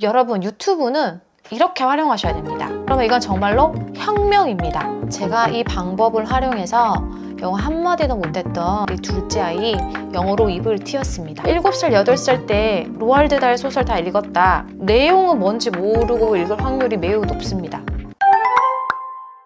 여러분, 유튜브는 이렇게 활용하셔야 됩니다. 그러면 이건 정말로 혁명입니다. 제가 이 방법을 활용해서 영어 한마디도 못했던 우리 둘째 아이 영어로 입을 틔웠습니다. 7살, 8살 때 로알드 달 소설 다 읽었다. 내용은 뭔지 모르고 읽을 확률이 매우 높습니다.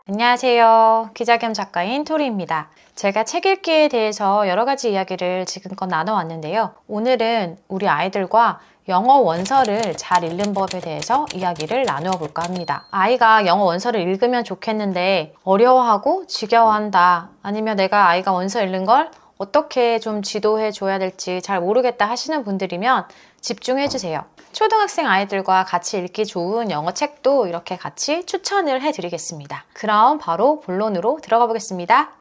안녕하세요. 기자 겸 작가인 토리입니다. 제가 책 읽기에 대해서 여러 가지 이야기를 지금껏 나눠왔는데요. 오늘은 우리 아이들과 영어 원서를 잘 읽는 법에 대해서 이야기를 나누어 볼까 합니다. 아이가 영어 원서를 읽으면 좋겠는데 어려워하고 지겨워한다, 아니면 내가 아이가 원서 읽는 걸 어떻게 좀 지도해 줘야 될지 잘 모르겠다 하시는 분들이면 집중해 주세요. 초등학생 아이들과 같이 읽기 좋은 영어 책도 이렇게 같이 추천을 해 드리겠습니다. 그럼 바로 본론으로 들어가 보겠습니다.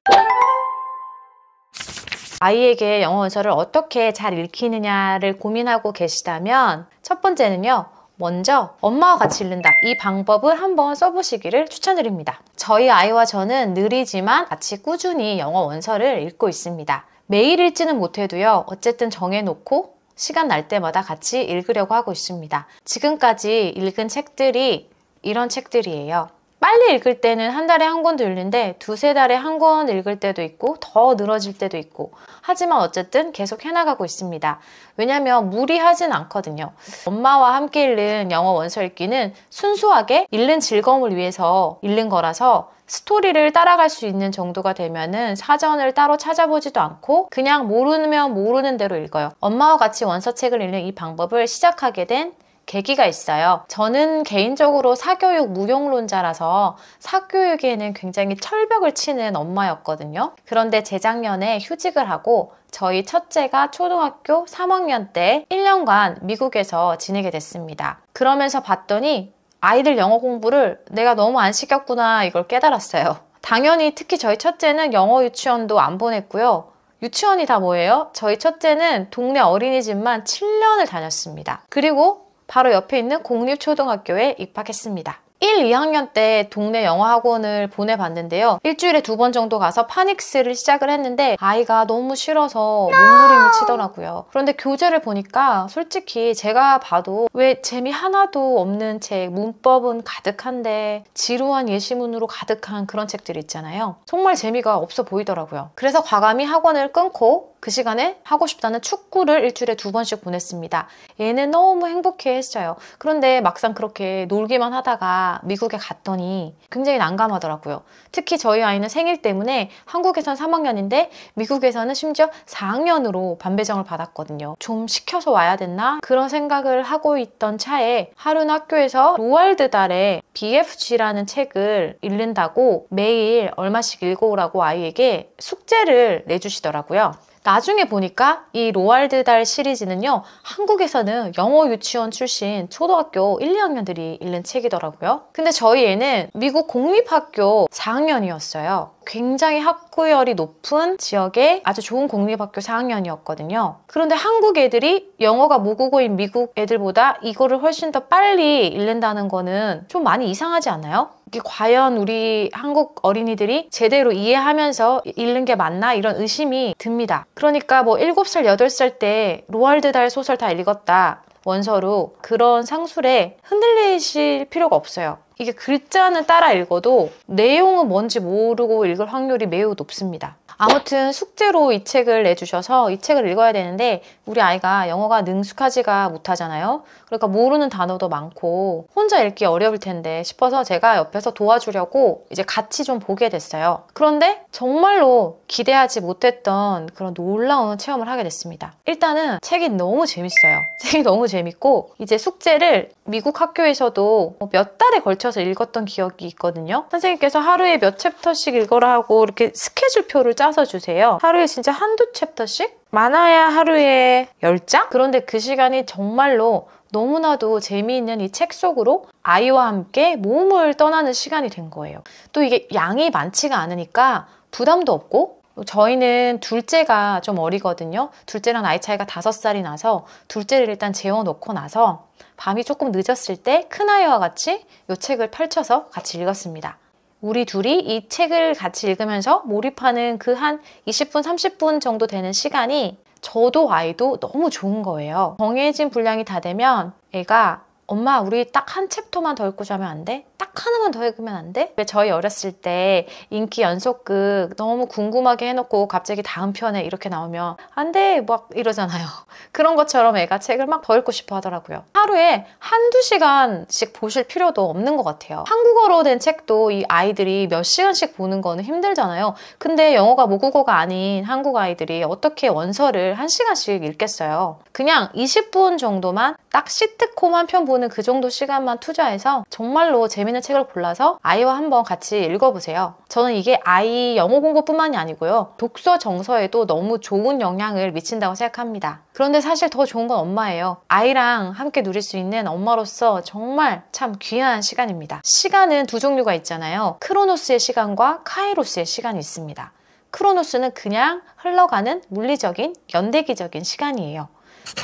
아이에게 영어 원서를 어떻게 잘 읽히느냐를 고민하고 계시다면 첫 번째는요, 먼저 엄마와 같이 읽는다, 이 방법을 한번 써보시기를 추천드립니다. 저희 아이와 저는 느리지만 같이 꾸준히 영어 원서를 읽고 있습니다. 매일 읽지는 못해도요, 어쨌든 정해놓고 시간 날 때마다 같이 읽으려고 하고 있습니다. 지금까지 읽은 책들이 이런 책들이에요. 빨리 읽을 때는 한 달에 한 권도 읽는데 두세 달에 한 권 읽을 때도 있고 더 늘어질 때도 있고, 하지만 어쨌든 계속 해나가고 있습니다. 왜냐하면 무리하진 않거든요. 엄마와 함께 읽는 영어 원서 읽기는 순수하게 읽는 즐거움을 위해서 읽는 거라서 스토리를 따라갈 수 있는 정도가 되면은 사전을 따로 찾아보지도 않고 그냥 모르면 모르는 대로 읽어요. 엄마와 같이 원서책을 읽는 이 방법을 시작하게 된 계기가 있어요. 저는 개인적으로 사교육 무용론자라서 사교육에는 굉장히 철벽을 치는 엄마였거든요. 그런데 재작년에 휴직을 하고 저희 첫째가 초등학교 3학년 때 1년간 미국에서 지내게 됐습니다. 그러면서 봤더니 아이들 영어 공부를 내가 너무 안 시켰구나, 이걸 깨달았어요. 당연히 특히 저희 첫째는 영어 유치원도 안 보냈고요. 유치원이 다 뭐예요? 저희 첫째는 동네 어린이집만 7년을 다녔습니다. 그리고 바로 옆에 있는 공립초등학교에 입학했습니다. 1, 2학년 때 동네 영어학원을 보내봤는데요. 일주일에 2번 정도 가서 파닉스를 시작을 했는데 아이가 너무 싫어서 몸부림을 치더라고요. 그런데 교재를 보니까 솔직히 제가 봐도 왜 재미 하나도 없는 책, 문법은 가득한데 지루한 예시문으로 가득한 그런 책들이 있잖아요. 정말 재미가 없어 보이더라고요. 그래서 과감히 학원을 끊고 그 시간에 하고 싶다는 축구를 일주일에 2번씩 보냈습니다. 얘는 너무 행복해했어요. 그런데 막상 그렇게 놀기만 하다가 미국에 갔더니 굉장히 난감하더라고요. 특히 저희 아이는 생일 때문에 한국에선 3학년인데 미국에서는 심지어 4학년으로 반배정을 받았거든요. 좀 시켜서 와야 됐나? 그런 생각을 하고 있던 차에 하루는 학교에서 로알드 달의 BFG라는 책을 읽는다고 매일 얼마씩 읽어오라고 아이에게 숙제를 내주시더라고요. 나중에 보니까 이 로알드 달 시리즈는요, 한국에서는 영어 유치원 출신 초등학교 1, 2학년들이 읽는 책이더라고요. 근데 저희 애는 미국 공립학교 4학년이었어요. 굉장히 학구열이 높은 지역의 아주 좋은 공립학교 4학년이었거든요. 그런데 한국 애들이 영어가 모국어인 미국 애들보다 이거를 훨씬 더 빨리 읽는다는 거는 좀 많이 이상하지 않나요? 이게 과연 우리 한국 어린이들이 제대로 이해하면서 읽는 게 맞나? 이런 의심이 듭니다. 그러니까 뭐 7살, 8살 때 로알드 달 소설 다 읽었다, 원서로, 그런 상술에 흔들리실 필요가 없어요. 이게 글자는 따라 읽어도 내용은 뭔지 모르고 읽을 확률이 매우 높습니다. 아무튼 숙제로 이 책을 내주셔서 이 책을 읽어야 되는데 우리 아이가 영어가 능숙하지가 못하잖아요. 그러니까 모르는 단어도 많고 혼자 읽기 어려울 텐데 싶어서 제가 옆에서 도와주려고 이제 같이 좀 보게 됐어요. 그런데 정말로 기대하지 못했던 그런 놀라운 체험을 하게 됐습니다. 일단은 책이 너무 재밌어요. 책이 너무 재밌고 이제 숙제를 미국 학교에서도 몇 달에 걸쳐서 읽었던 기억이 있거든요. 선생님께서 하루에 몇 챕터씩 읽어라 하고 이렇게 스케줄표를 짜서 주세요. 하루에 진짜 한두 챕터씩? 많아야 하루에 10장? 그런데 그 시간이 정말로 너무나도 재미있는 이 책 속으로 아이와 함께 몸을 떠나는 시간이 된 거예요. 또 이게 양이 많지가 않으니까 부담도 없고, 저희는 둘째가 좀 어리거든요. 둘째랑 나이 차이가 5살이 나서 둘째를 일단 재워놓고 나서 밤이 조금 늦었을 때 큰아이와 같이 이 책을 펼쳐서 같이 읽었습니다. 우리 둘이 이 책을 같이 읽으면서 몰입하는 그 한 20분, 30분 정도 되는 시간이 저도 아이도 너무 좋은 거예요. 정해진 분량이 다 되면 애가 엄마 우리 딱 한 챕터만 더 읽고 자면 안 돼? 딱 하나만 더 읽으면 안 돼? 왜 저희 어렸을 때 인기 연속극 너무 궁금하게 해놓고 갑자기 다음 편에 이렇게 나오면 안 돼! 막 이러잖아요. 그런 것처럼 애가 책을 막 더 읽고 싶어 하더라고요. 하루에 한두 시간씩 보실 필요도 없는 것 같아요. 한국어로 된 책도 이 아이들이 몇 시간씩 보는 거는 힘들잖아요. 근데 영어가 모국어가 아닌 한국 아이들이 어떻게 원서를 한 시간씩 읽겠어요. 그냥 20분 정도만 딱 시트콤 한 편 보는 그 정도 시간만 투자해서 정말로 재밌는 책을 골라서 아이와 한번 같이 읽어보세요. 저는 이게 아이 영어 공부뿐만이 아니고요. 독서 정서에도 너무 좋은 영향을 미친다고 생각합니다. 그런데 사실 더 좋은 건 엄마예요. 아이랑 함께 누릴 수 있는 엄마로서 정말 참 귀한 시간입니다. 시간은 두 종류가 있잖아요. 크로노스의 시간과 카이로스의 시간이 있습니다. 크로노스는 그냥 흘러가는 물리적인 연대기적인 시간이에요.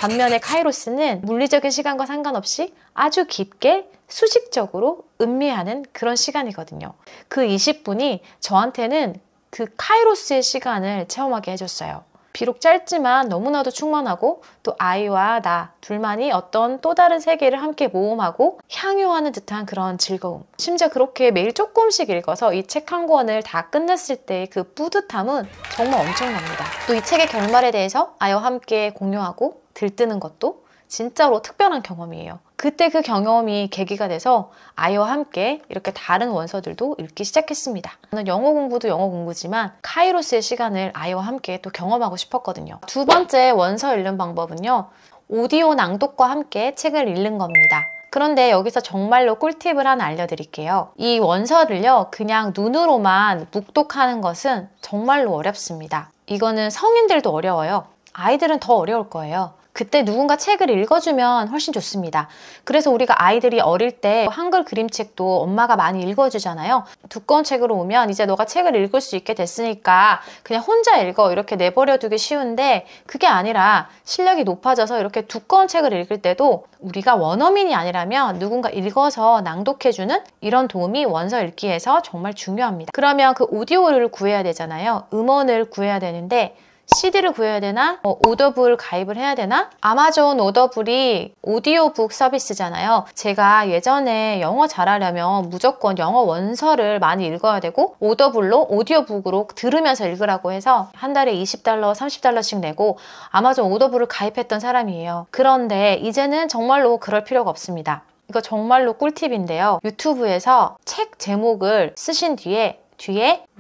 반면에 카이로스는 물리적인 시간과 상관없이 아주 깊게 수직적으로 음미하는 그런 시간이거든요. 그 20분이 저한테는 그 카이로스의 시간을 체험하게 해줬어요. 비록 짧지만 너무나도 충만하고 또 아이와 나 둘만이 어떤 또 다른 세계를 함께 모험하고 향유하는 듯한 그런 즐거움. 심지어 그렇게 매일 조금씩 읽어서 이 책 한 권을 다 끝냈을 때 그 뿌듯함은 정말 엄청납니다. 또 이 책의 결말에 대해서 아이와 함께 공유하고 들뜨는 것도 진짜로 특별한 경험이에요. 그때 그 경험이 계기가 돼서 아이와 함께 이렇게 다른 원서들도 읽기 시작했습니다. 저는 영어 공부도 영어 공부지만 카이로스의 시간을 아이와 함께 또 경험하고 싶었거든요. 두 번째 원서 읽는 방법은요. 오디오 낭독과 함께 책을 읽는 겁니다. 그런데 여기서 정말로 꿀팁을 하나 알려드릴게요. 이 원서를요. 그냥 눈으로만 묵독하는 것은 정말로 어렵습니다. 이거는 성인들도 어려워요. 아이들은 더 어려울 거예요. 그때 누군가 책을 읽어주면 훨씬 좋습니다. 그래서 우리가 아이들이 어릴 때 한글 그림책도 엄마가 많이 읽어주잖아요. 두꺼운 책으로 오면 이제 너가 책을 읽을 수 있게 됐으니까 그냥 혼자 읽어 이렇게 내버려두기 쉬운데 그게 아니라 실력이 높아져서 이렇게 두꺼운 책을 읽을 때도 우리가 원어민이 아니라면 누군가 읽어서 낭독해주는 이런 도움이 원서 읽기에서 정말 중요합니다. 그러면 그 오디오를 구해야 되잖아요. 음원을 구해야 되는데 CD를 구해야 되나? 오더블 가입을 해야 되나? 아마존 오더블이 오디오북 서비스잖아요. 제가 예전에 영어 잘하려면 무조건 영어 원서를 많이 읽어야 되고 오더블로 오디오북으로 들으면서 읽으라고 해서 한 달에 $20, $30씩 내고 아마존 오더블을 가입했던 사람이에요. 그런데 이제는 정말로 그럴 필요가 없습니다. 이거 정말로 꿀팁인데요. 유튜브에서 책 제목을 쓰신 뒤에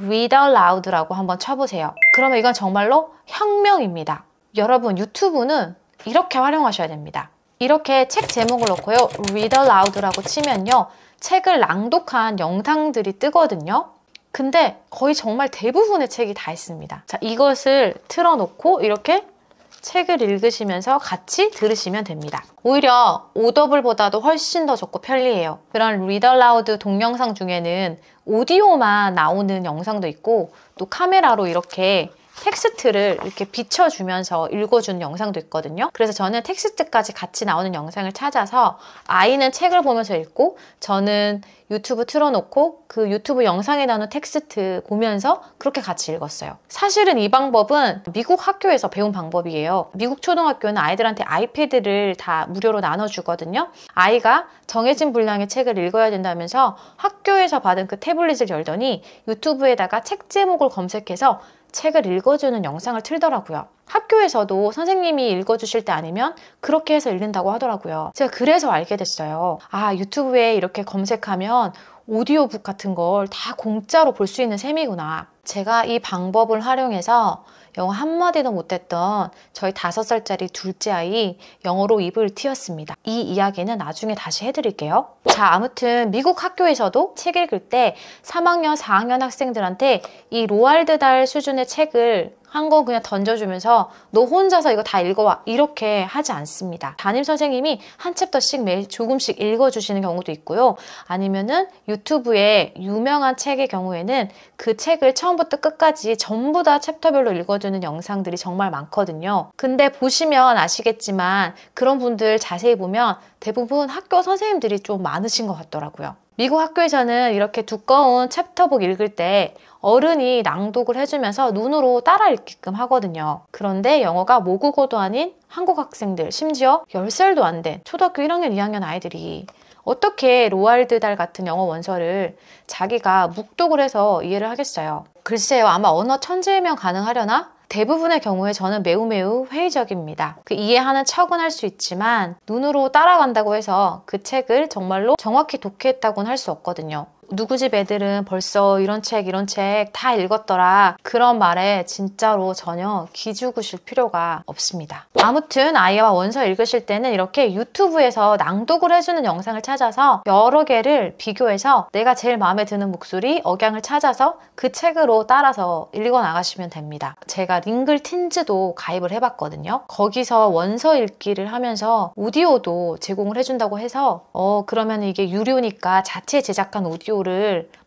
read aloud라고 한번 쳐보세요. 그러면 이건 정말로 혁명입니다. 여러분 유튜브는 이렇게 활용하셔야 됩니다. 이렇게 책 제목을 넣고요. read aloud라고 치면요. 책을 낭독한 영상들이 뜨거든요. 근데 거의 정말 대부분의 책이 다 있습니다. 자, 이것을 틀어놓고 이렇게 책을 읽으시면서 같이 들으시면 됩니다. 오히려 오더블보다도 훨씬 더 좋고 편리해요. 그런 read aloud 동영상 중에는 오디오만 나오는 영상도 있고 또 카메라로 이렇게 텍스트를 이렇게 비춰주면서 읽어주는 영상도 있거든요. 그래서 저는 텍스트까지 같이 나오는 영상을 찾아서 아이는 책을 보면서 읽고 저는 유튜브 틀어놓고 그 유튜브 영상에 나오는 텍스트 보면서 그렇게 같이 읽었어요. 사실은 이 방법은 미국 학교에서 배운 방법이에요. 미국 초등학교는 아이들한테 아이패드를 다 무료로 나눠주거든요. 아이가 정해진 분량의 책을 읽어야 된다면서 학교에서 받은 그 태블릿을 열더니 유튜브에다가 책 제목을 검색해서 책을 읽어주는 영상을 틀더라고요. 학교에서도 선생님이 읽어주실 때 아니면 그렇게 해서 읽는다고 하더라고요. 제가 그래서 알게 됐어요. 아, 유튜브에 이렇게 검색하면 오디오북 같은 걸 다 공짜로 볼 수 있는 셈이구나. 제가 이 방법을 활용해서 영어 한마디도 못했던 저희 5살짜리 둘째 아이 영어로 입을 틔웠습니다. 이 이야기는 나중에 다시 해드릴게요. 자, 아무튼 미국 학교에서도 책 읽을 때 3학년, 4학년 학생들한테 이 로알드 달 수준의 책을 한 권 그냥 던져주면서 너 혼자서 이거 다 읽어와 이렇게 하지 않습니다. 담임 선생님이 한 챕터씩 매일 조금씩 읽어주시는 경우도 있고요. 아니면은 유튜브에 유명한 책의 경우에는 그 책을 처음부터 끝까지 전부 다 챕터별로 읽어주는 영상들이 정말 많거든요. 근데 보시면 아시겠지만 그런 분들 자세히 보면 대부분 학교 선생님들이 좀 많으신 것 같더라고요. 미국 학교에서는 이렇게 두꺼운 챕터북 읽을 때 어른이 낭독을 해주면서 눈으로 따라 읽게끔 하거든요. 그런데 영어가 모국어도 아닌 한국 학생들, 심지어 10살도 안 된 초등학교 1학년, 2학년 아이들이 어떻게 로알드 달 같은 영어 원서를 자기가 묵독을 해서 이해를 하겠어요. 글쎄요, 아마 언어 천재이면 가능하려나? 대부분의 경우에 저는 매우 회의적입니다. 그 이해하는 척은 할 수 있지만 눈으로 따라간다고 해서 그 책을 정말로 정확히 독해했다고는 할 수 없거든요. 누구 집 애들은 벌써 이런 책 다 읽었더라. 그런 말에 진짜로 전혀 기죽으실 필요가 없습니다. 아무튼 아이와 원서 읽으실 때는 이렇게 유튜브에서 낭독을 해주는 영상을 찾아서 여러 개를 비교해서 내가 제일 마음에 드는 목소리, 억양을 찾아서 그 책으로 따라서 읽어 나가시면 됩니다. 제가 링글틴즈도 가입을 해봤거든요. 거기서 원서 읽기를 하면서 오디오도 제공을 해준다고 해서 그러면 이게 유료니까 자체 제작한 오디오를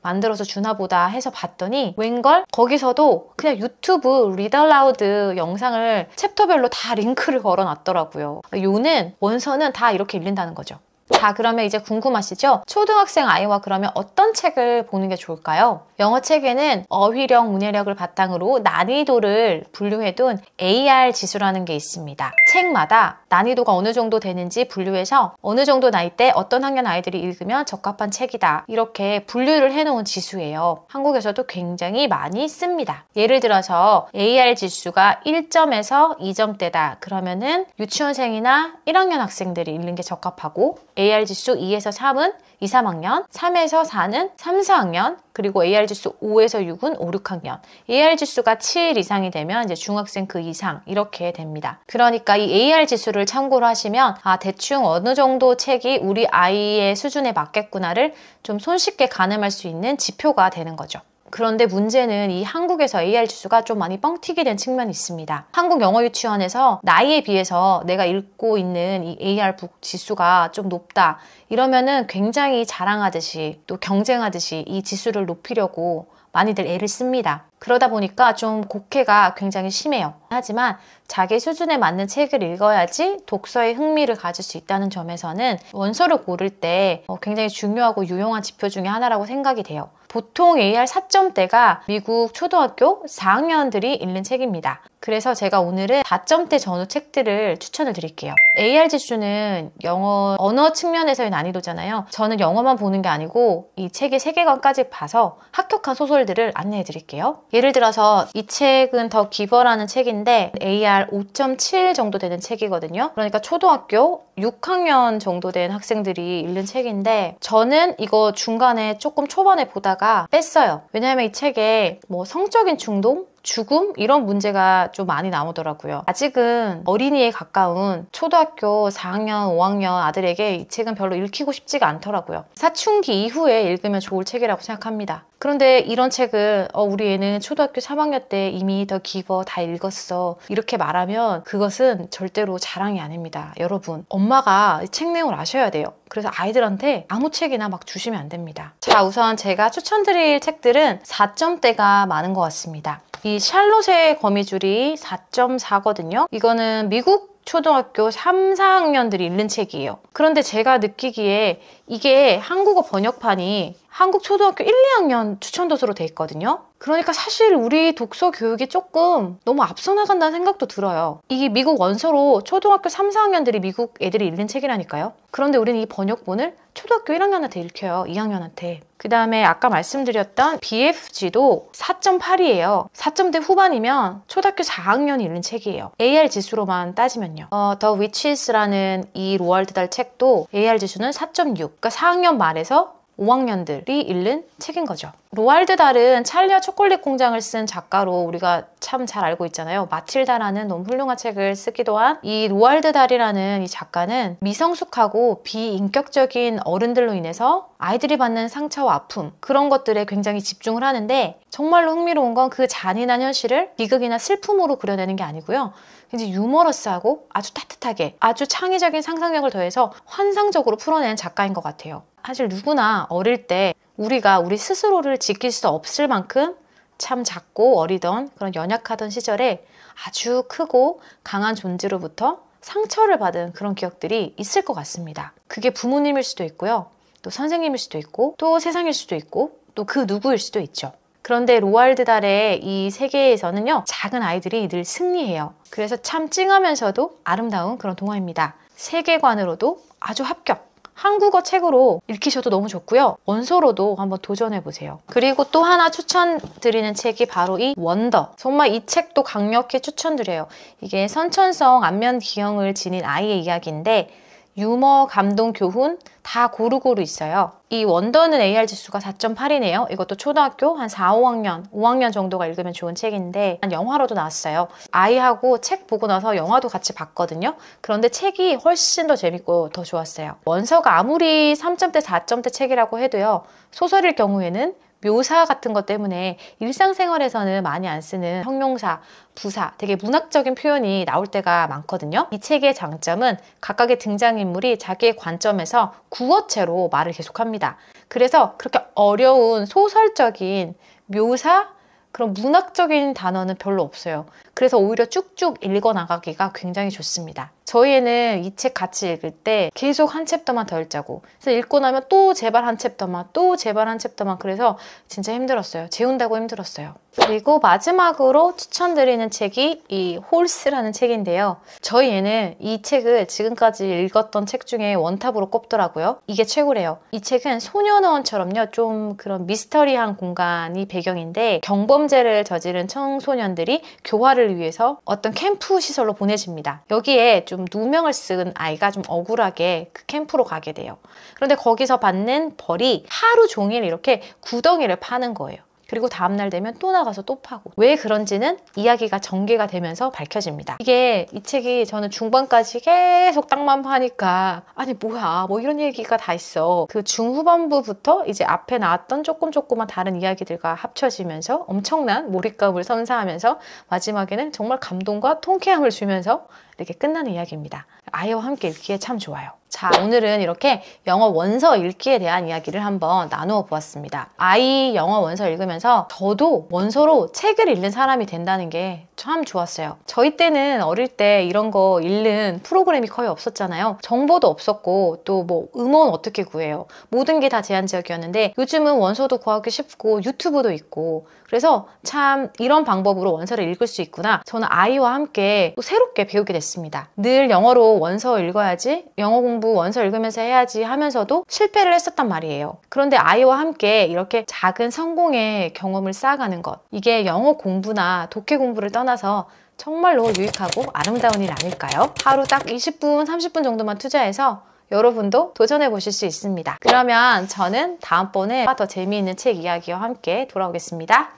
만들어서 주나보다 해서 봤더니 웬걸 거기서도 그냥 유튜브 리더라우드 영상을 챕터별로 다 링크를 걸어놨더라고요. 요는 원서는 다 이렇게 읽는다는 거죠. 자, 그러면 이제 궁금하시죠? 초등학생 아이와 그러면 어떤 책을 보는 게 좋을까요? 영어 책에는 어휘력, 문해력을 바탕으로 난이도를 분류해둔 AR 지수라는 게 있습니다. 책마다 난이도가 어느 정도 되는지 분류해서 어느 정도 나이대 어떤 학년 아이들이 읽으면 적합한 책이다. 이렇게 분류를 해놓은 지수예요. 한국에서도 굉장히 많이 씁니다. 예를 들어서 AR 지수가 1점에서 2점대다. 그러면은 유치원생이나 1학년 학생들이 읽는 게 적합하고 AR 지수 2에서 3은 2, 3학년, 3에서 4는 3, 4학년, 그리고 AR 지수 5에서 6은 5, 6학년. AR 지수가 7 이상이 되면 이제 중학생 그 이상 이렇게 됩니다. 그러니까 이 AR 지수를 참고로 하시면 대충 어느 정도 책이 우리 아이의 수준에 맞겠구나를 좀 손쉽게 가늠할 수 있는 지표가 되는 거죠. 그런데 문제는 이 한국에서 AR 지수가 좀 많이 뻥튀기 된 측면이 있습니다. 한국 영어 유치원에서 나이에 비해서 내가 읽고 있는 이 AR 북 지수가 좀 높다. 이러면은 굉장히 자랑하듯이 또 경쟁하듯이 이 지수를 높이려고 많이들 애를 씁니다. 그러다 보니까 좀 곡해가 굉장히 심해요. 하지만 자기 수준에 맞는 책을 읽어야지 독서에 흥미를 가질 수 있다는 점에서는 원서를 고를 때 굉장히 중요하고 유용한 지표 중에 하나라고 생각이 돼요. 보통 AR 4점대가 미국 초등학교 4학년들이 읽는 책입니다. 그래서 제가 오늘은 4점대 전후 책들을 추천을 드릴게요. AR 지수는 영어 언어 측면에서의 난이도잖아요. 저는 영어만 보는 게 아니고 이 책의 세계관까지 봐서 합격한 소설들을 안내해 드릴게요. 예를 들어서 이 책은 더 기버라는 책인데 AR 5.7 정도 되는 책이거든요. 그러니까 초등학교 6학년 정도 된 학생들이 읽는 책인데 저는 이거 중간에 조금 초반에 보다가 뺐어요. 왜냐하면 이 책에 뭐 성적인 충동? 죽음? 이런 문제가 좀 많이 나오더라고요. 아직은 어린이에 가까운 초등학교 4학년, 5학년 아들에게 이 책은 별로 읽히고 싶지가 않더라고요. 사춘기 이후에 읽으면 좋을 책이라고 생각합니다. 그런데 이런 책을 우리 애는 초등학교 3학년 때 이미 더 기버 다 읽었어 이렇게 말하면 그것은 절대로 자랑이 아닙니다. 여러분, 엄마가 책 내용을 아셔야 돼요. 그래서 아이들한테 아무 책이나 막 주시면 안 됩니다. 자, 우선 제가 추천드릴 책들은 4점대가 많은 것 같습니다. 이 샬롯의 거미줄이 4.4거든요. 이거는 미국 초등학교 3, 4학년들이 읽는 책이에요. 그런데 제가 느끼기에 이게 한국어 번역판이 한국 초등학교 1, 2학년 추천도서로 돼 있거든요. 그러니까 사실 우리 독서 교육이 조금 너무 앞서 나간다는 생각도 들어요. 이게 미국 원서로 초등학교 3, 4학년들이 미국 애들이 읽는 책이라니까요. 그런데 우리는 이 번역본을 초등학교 1학년한테 읽혀요. 2학년한테. 그 다음에 아까 말씀드렸던 BFG도 4.8이에요. 4점대 후반이면 초등학교 4학년이 읽는 책이에요. AR 지수로만 따지면요. The Witches라는 이 로알드 달 책도 AR 지수는 4.6. 그러니까 4학년 말에서 5학년들이 읽는 책인 거죠. 로알드 달은 찰리와 초콜릿 공장을 쓴 작가로 우리가 참 잘 알고 있잖아요. 마틸다라는 너무 훌륭한 책을 쓰기도 한 이 로알드 달이라는 이 작가는 미성숙하고 비인격적인 어른들로 인해서 아이들이 받는 상처와 아픔 그런 것들에 굉장히 집중을 하는데 정말로 흥미로운 건 그 잔인한 현실을 비극이나 슬픔으로 그려내는 게 아니고요. 굉장히 유머러스하고 아주 따뜻하게 아주 창의적인 상상력을 더해서 환상적으로 풀어내는 작가인 것 같아요. 사실 누구나 어릴 때 우리가 우리 스스로를 지킬 수 없을 만큼 참 작고 어리던 그런 연약하던 시절에 아주 크고 강한 존재로부터 상처를 받은 그런 기억들이 있을 것 같습니다. 그게 부모님일 수도 있고요. 또 선생님일 수도 있고 또 세상일 수도 있고 또 그 누구일 수도 있죠. 그런데 로알드 달의 이 세계에서는요, 작은 아이들이 늘 승리해요. 그래서 참 찡하면서도 아름다운 그런 동화입니다. 세계관으로도 아주 합격! 한국어 책으로 읽히셔도 너무 좋고요. 원서로도 한번 도전해보세요. 그리고 또 하나 추천드리는 책이 바로 이 원더. 정말 이 책도 강력히 추천드려요. 이게 선천성 안면 기형을 지닌 아이의 이야기인데 유머, 감동, 교훈 다 고루고루 있어요. 이 원더는 AR 지수가 4.8이네요. 이것도 초등학교 한 4, 5학년 정도가 읽으면 좋은 책인데 영화로도 나왔어요. 아이하고 책 보고 나서 영화도 같이 봤거든요. 그런데 책이 훨씬 더 재밌고 더 좋았어요. 원서가 아무리 3점대, 4점대 책이라고 해도요. 소설일 경우에는 묘사 같은 것 때문에 일상생활에서는 많이 안 쓰는 형용사, 부사, 되게 문학적인 표현이 나올 때가 많거든요. 이 책의 장점은 각각의 등장인물이 자기의 관점에서 구어체로 말을 계속합니다. 그래서 그렇게 어려운 소설적인 묘사, 그런 문학적인 단어는 별로 없어요. 그래서 오히려 쭉쭉 읽어나가기가 굉장히 좋습니다. 저희 애는 이 책 같이 읽을 때 계속 한 챕터만 더 읽자고. 그래서 읽고 나면 또 제발 한 챕터만, 또 제발 한 챕터만. 그래서 진짜 힘들었어요. 재운다고 힘들었어요. 그리고 마지막으로 추천드리는 책이 이 홀스라는 책인데요. 저희 애는 이 책을 지금까지 읽었던 책 중에 원탑으로 꼽더라고요. 이게 최고래요. 이 책은 소년원처럼요. 좀 그런 미스터리한 공간이 배경인데 경범죄를 저지른 청소년들이 교화를 위해서 어떤 캠프 시설로 보내집니다. 여기에 좀 누명을 쓴 아이가 좀 억울하게 그 캠프로 가게 돼요. 그런데 거기서 받는 벌이 하루 종일 이렇게 구덩이를 파는 거예요. 그리고 다음날 되면 또 나가서 또 파고. 왜 그런지는 이야기가 전개가 되면서 밝혀집니다. 이게 이 책이 저는 중반까지 계속 딱만 파니까 아니 뭐야 뭐 이런 얘기가 다 있어. 그 중후반부부터 이제 앞에 나왔던 조금만 다른 이야기들과 합쳐지면서 엄청난 몰입감을 선사하면서 마지막에는 정말 감동과 통쾌함을 주면서 이렇게 끝나는 이야기입니다. 아이와 함께 읽기에 참 좋아요. 자, 오늘은 이렇게 영어 원서 읽기에 대한 이야기를 한번 나누어 보았습니다. 아이 영어 원서 읽으면서 저도 원서로 책을 읽는 사람이 된다는 게 참 좋았어요. 저희 때는 어릴 때 이런 거 읽는 프로그램이 거의 없었잖아요. 정보도 없었고 또 뭐 음원 어떻게 구해요. 모든 게 다 제한 지역이었는데 요즘은 원서도 구하기 쉽고 유튜브도 있고 그래서 참 이런 방법으로 원서를 읽을 수 있구나. 저는 아이와 함께 또 새롭게 배우게 됐습니다. 늘 영어로 원서 읽어야지, 영어 공부 원서 읽으면서 해야지 하면서도 실패를 했었단 말이에요. 그런데 아이와 함께 이렇게 작은 성공의 경험을 쌓아가는 것, 이게 영어 공부나 독해 공부를 떠나서 정말로 유익하고 아름다운 일 아닐까요? 하루 딱 20분, 30분 정도만 투자해서 여러분도 도전해 보실 수 있습니다. 그러면 저는 다음번에 더 재미있는 책 이야기와 함께 돌아오겠습니다.